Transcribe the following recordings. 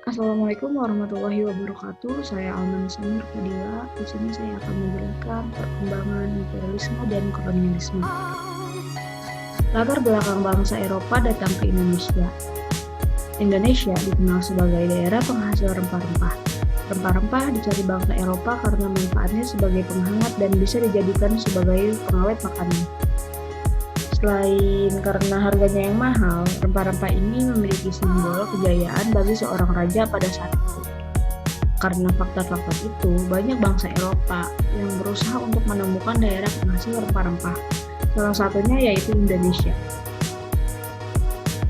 Assalamualaikum warahmatullahi wabarakatuh. Saya Alman Sanur Fadila. Di sini saya akan menjelaskan perkembangan imperialisme dan kolonialisme. Latar belakang bangsa Eropa datang ke Indonesia. Indonesia dikenal sebagai daerah penghasil rempah-rempah. Rempah-rempah dicari bangsa Eropa karena manfaatnya sebagai penghangat dan bisa dijadikan sebagai pengawet makanan. Selain karena harganya yang mahal, rempah-rempah ini memiliki simbol kejayaan bagi seorang raja pada saat itu. Karena faktor-faktor itu, banyak bangsa Eropa yang berusaha untuk menemukan daerah penghasil rempah-rempah. Salah satunya yaitu Indonesia.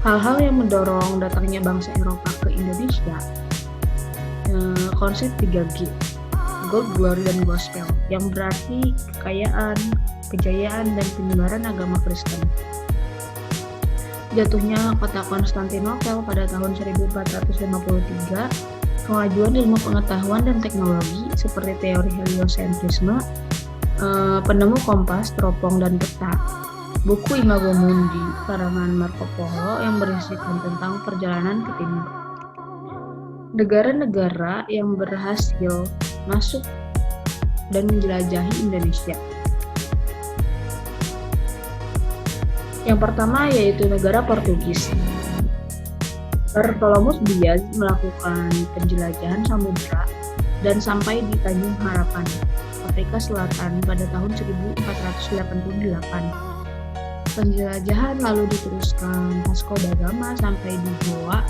Hal-hal yang mendorong datangnya bangsa Eropa ke Indonesia, konsep 3G, Gold, Glory, dan Gospel, yang berarti kekayaan, kejayaan, dan penyebaran agama Kristen. Jatuhnya kota Konstantinopel pada tahun 1453, kemajuan ilmu pengetahuan dan teknologi seperti teori heliosentrisme, penemu kompas, teropong, dan peta, buku Imago Mundi karangan Marco Polo yang berisikan tentang perjalanan ke timur. Negara-negara yang berhasil masuk dan menjelajahi Indonesia. Yang pertama yaitu negara Portugis. Bartolomeu Dias melakukan penjelajahan samudra dan sampai di Tanjung Harapan, Afrika Selatan pada tahun 1488. Penjelajahan lalu diteruskan Vasco da Gama sampai di Goa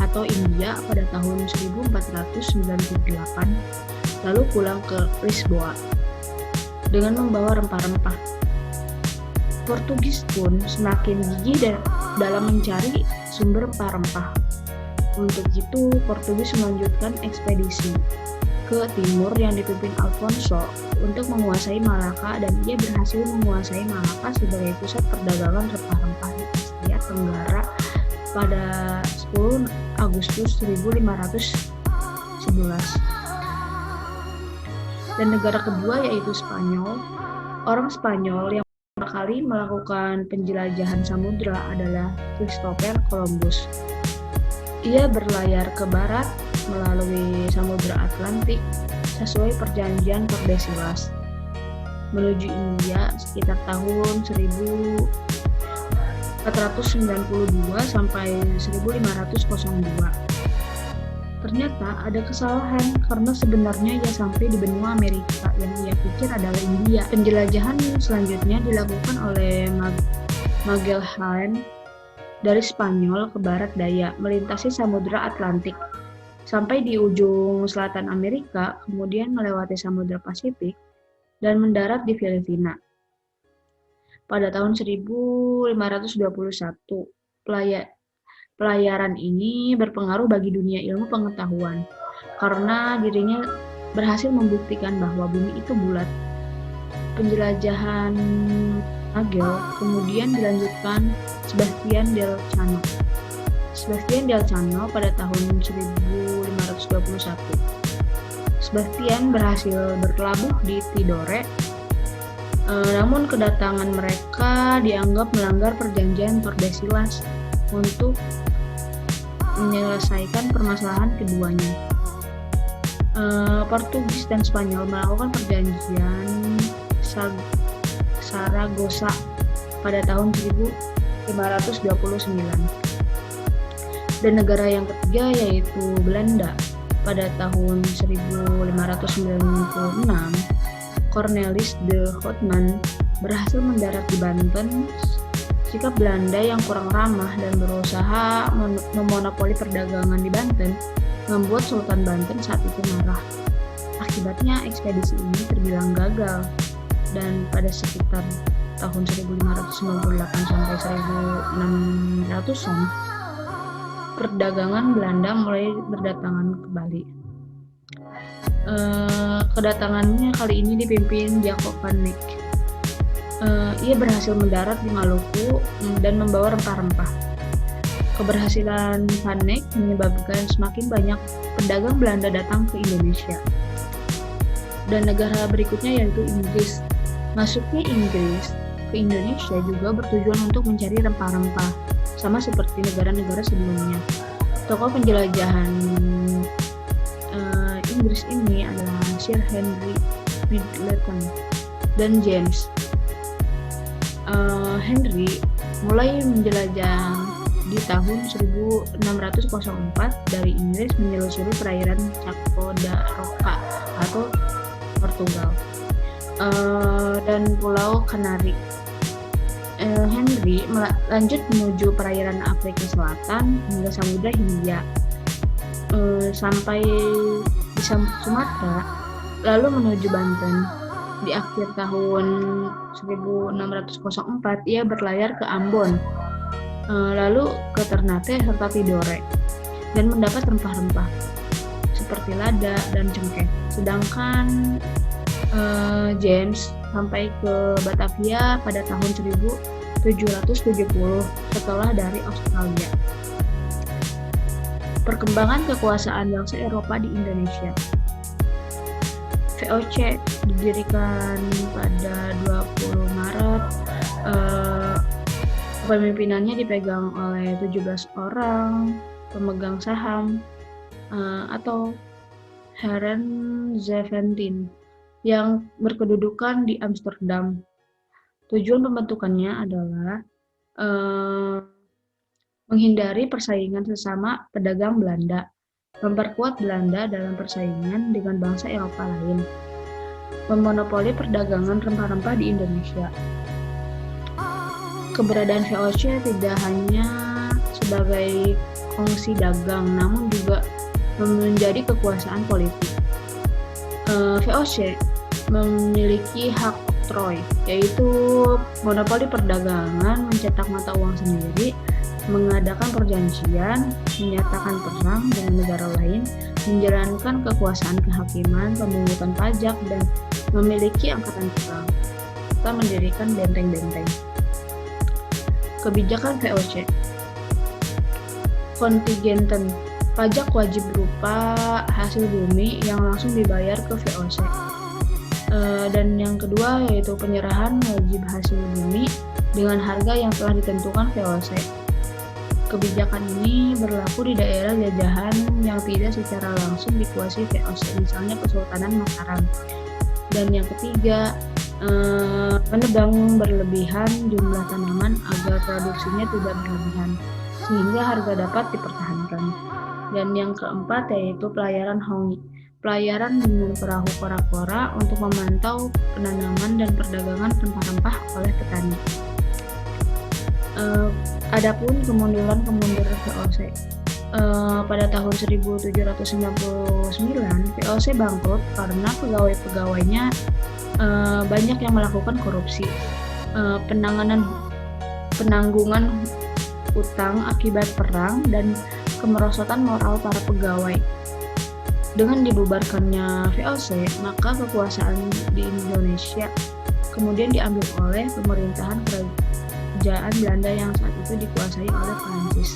atau India pada tahun 1498, lalu pulang ke Lisboa dengan membawa rempah-rempah. Portugis pun semakin gigih dalam mencari sumber rempah-rempah. Untuk itu, Portugis melanjutkan ekspedisi ke timur yang dipimpin Alfonso untuk menguasai Malaka, dan ia berhasil menguasai Malaka sebagai pusat perdagangan rempah-rempah di Asia Tenggara pada 10 Agustus 1511. Dan negara kedua yaitu Spanyol. Orang Spanyol yang pertama kali melakukan penjelajahan samudra adalah Christopher Columbus. Ia berlayar ke barat melalui Samudra Atlantik sesuai perjanjian Tordesillas menuju India sekitar tahun 1492 sampai 1502. Ternyata ada kesalahan karena sebenarnya ia sampai di benua Amerika yang ia pikir adalah India. Penjelajahan selanjutnya dilakukan oleh Magellan dari Spanyol ke barat daya melintasi Samudra Atlantik sampai di ujung selatan Amerika, kemudian melewati Samudra Pasifik dan mendarat di Filipina. Pada tahun 1521, pelayaran ini berpengaruh bagi dunia ilmu pengetahuan karena dirinya berhasil membuktikan bahwa bumi itu bulat. Penjelajahan Magel kemudian dilanjutkan Sebastian Elcano pada tahun 1521. Sebastian berhasil berlabuh di Tidore, namun kedatangan mereka dianggap melanggar perjanjian Tordesillas untuk menyelesaikan permasalahan keduanya. Portugis dan Spanyol melakukan perjanjian Saragossa pada tahun 1529. Dan negara yang ketiga yaitu Belanda. Pada tahun 1596, Cornelis de Houtman berhasil mendarat di Banten. Sikap Belanda yang kurang ramah dan berusaha memonopoli perdagangan di Banten membuat Sultan Banten saat itu marah. Akibatnya ekspedisi ini terbilang gagal, dan pada sekitar tahun 1598 sampai 1600-an, perdagangan Belanda mulai berdatangan ke Bali. Kedatangannya kali ini dipimpin Jacob van Eyck. Ia berhasil mendarat di Maluku dan membawa rempah-rempah. Keberhasilan Van Eyck menyebabkan semakin banyak pedagang Belanda datang ke Indonesia. Dan negara berikutnya yaitu Inggris. Masuknya Inggris ke Indonesia juga bertujuan untuk mencari rempah-rempah, sama seperti negara-negara sebelumnya. Tokoh penjelajahan Inggris ini adalah Sir Henry Middleton dan James. Henry mulai menjelajah di tahun 1604 dari Inggris menyusuri perairan Capo da Roca atau Portugal dan Pulau Kanari. Henry lanjut menuju perairan Afrika Selatan hingga Samudra Hindia sampai di Sumatera, lalu menuju Banten. Di akhir tahun 1604 ia berlayar ke Ambon, lalu ke Ternate serta Tidore, dan mendapat rempah-rempah seperti lada dan cengkeh. Sedangkan James sampai ke Batavia pada tahun 1770 setelah dari Australia. Perkembangan kekuasaan bangsa Eropa di Indonesia. VOC didirikan pada 20 Maret. Kepemimpinannya dipegang oleh 17 orang pemegang saham atau Heren 17 yang berkedudukan di Amsterdam. Tujuan pembentukannya adalah menghindari persaingan sesama pedagang Belanda, memperkuat Belanda dalam persaingan dengan bangsa Eropa lain, memonopoli perdagangan rempah-rempah di Indonesia. Keberadaan VOC tidak hanya sebagai kongsi dagang, namun juga menjadi kekuasaan politik. VOC memiliki hak oktroy, yaitu monopoli perdagangan, mencetak mata uang sendiri, mengadakan perjanjian, menyatakan perang dengan negara lain, menjalankan kekuasaan kehakiman, pemungutan pajak, dan memiliki angkatan perang, serta mendirikan benteng-benteng. Kebijakan VOC. Kontingenten. Pajak wajib berupa hasil bumi yang langsung dibayar ke VOC. Dan yang kedua yaitu penyerahan wajib hasil bumi dengan harga yang telah ditentukan VOC. Kebijakan ini berlaku di daerah jajahan yang tidak secara langsung dikuasai VOC, misalnya Kesultanan Mataram. Dan yang ketiga, menebang berlebihan jumlah tanaman agar produksinya tidak berlebihan, sehingga harga dapat dipertahankan. Dan yang keempat yaitu pelayaran hongi, pelayaran dengan perahu kora-kora untuk memantau penanaman dan perdagangan rempah-rempah oleh petani. Adapun kemunduran VOC. Pada tahun 1799 VOC bangkrut karena pegawai-pegawainya banyak yang melakukan korupsi, penanggungan utang akibat perang, dan kemerosotan moral para pegawai. Dengan dibubarkannya VOC, maka kekuasaan di Indonesia kemudian diambil oleh pemerintahan kerajaan Belanda yang saat itu dikuasai oleh Prancis.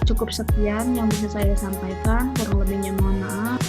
Cukup sekian yang bisa saya sampaikan, kurang lebihnya mohon maaf.